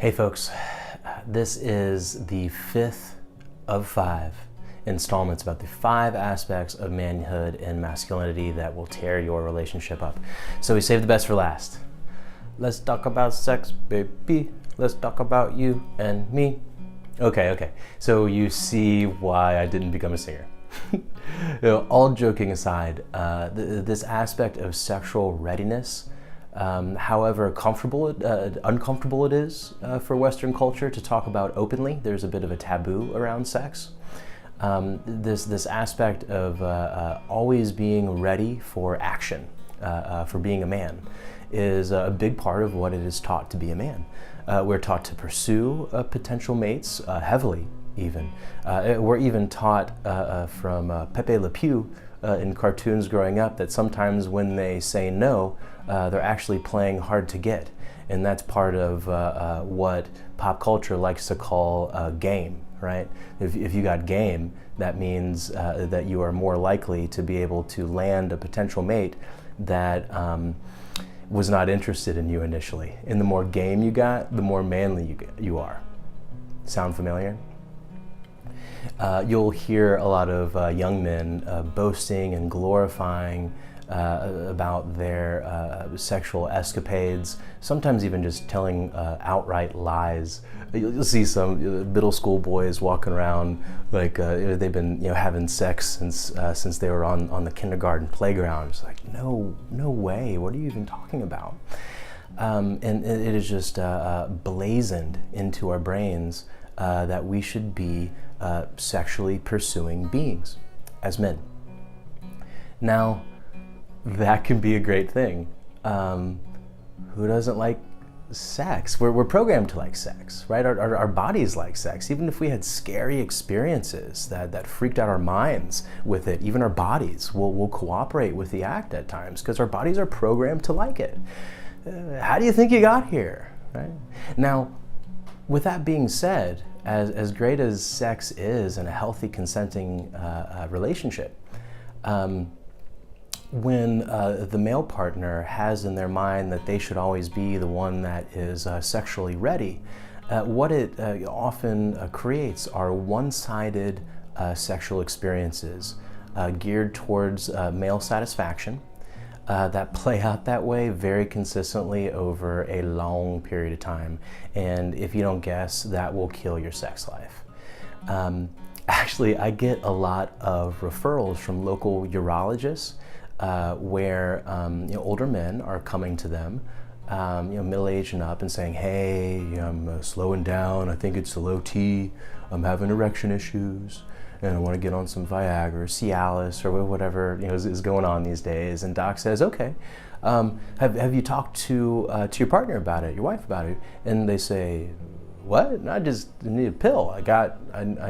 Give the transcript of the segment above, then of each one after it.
Hey folks, this is the fifth of 5 installments about the 5 aspects of manhood and masculinity that will tear your relationship up. So we saved the best for last. Let's talk about sex, baby. Let's talk about you and me. Okay. So you see why I didn't become a singer. All joking aside, this aspect of sexual readiness, however uncomfortable it is for Western culture to talk about openly, there's a bit of a taboo around sex. This aspect of always being ready for action, for being a man, is a big part of what it is taught to be a man. We're taught to pursue potential mates heavily, even. We're even taught from Pepe Le Pew in cartoons growing up that sometimes when they say no, they're actually playing hard to get. And that's part of what pop culture likes to call game, right? If you got game, that means that you are more likely to be able to land a potential mate that was not interested in you initially. And the more game you got, the more manly you are. Sound familiar? You'll hear a lot of young men boasting and glorifying about their sexual escapades, sometimes even just telling outright lies. You'll see some middle school boys walking around like they've been having sex since they were on the kindergarten playground. It's like, no way, what are you even talking about? And it is just blazoned into our brains that we should be sexually pursuing beings as men. Now, that can be a great thing. Who doesn't like sex? We're programmed to like sex, right? Our bodies like sex. Even if we had scary experiences that freaked out our minds with it, even our bodies will cooperate with the act at times because our bodies are programmed to like it. How do you think you got here, right? Now, with that being said, as great as sex is in a healthy, consenting relationship, when the male partner has in their mind that they should always be the one that is sexually ready, what it often creates are one-sided sexual experiences geared towards male satisfaction that play out that way very consistently over a long period of time. And if you don't guess, that will kill your sex life. Actually, I get a lot of referrals from local urologists where older men are coming to them, middle-aged and up, and saying, hey, I'm slowing down, I think it's the low T, I'm having erection issues, and I want to get on some Viagra, Cialis, or whatever is going on these days. And doc says, okay, have you talked to your partner about it, your wife about it? And they say, what? I just need a pill. I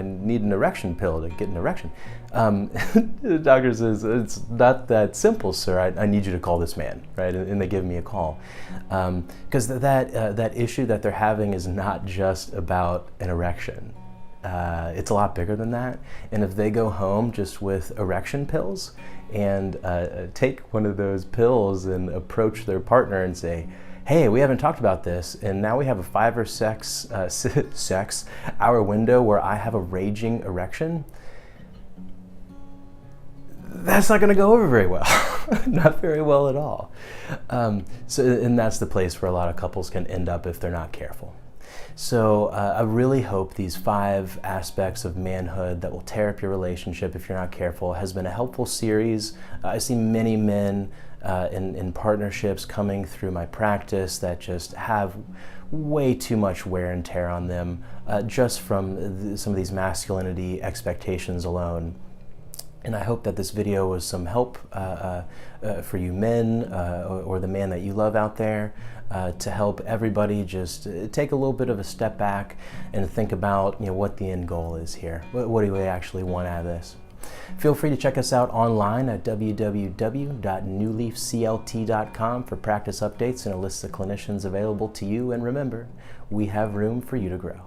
need an erection pill to get an erection. The doctor says, it's not that simple, sir. I need you to call this man, right? And they give me a call. Because that issue that they're having is not just about an erection. It's a lot bigger than that. And if they go home just with erection pills and take one of those pills and approach their partner and say, hey, we haven't talked about this, and now we have a 5 or 6 hour window where I have a raging erection, that's not going to go over very well. Not very well at all. And that's the place where a lot of couples can end up if they're not careful. So I really hope these 5 aspects of manhood that will tear up your relationship if you're not careful has been a helpful series. I see many men in partnerships coming through my practice that just have way too much wear and tear on them just from some of these masculinity expectations alone. And I hope that this video was some help for you men or the man that you love out there to help everybody just take a little bit of a step back and think about what the end goal is here. What do we actually want out of this? Feel free to check us out online at www.newleafclt.com for practice updates and a list of clinicians available to you. And remember, we have room for you to grow.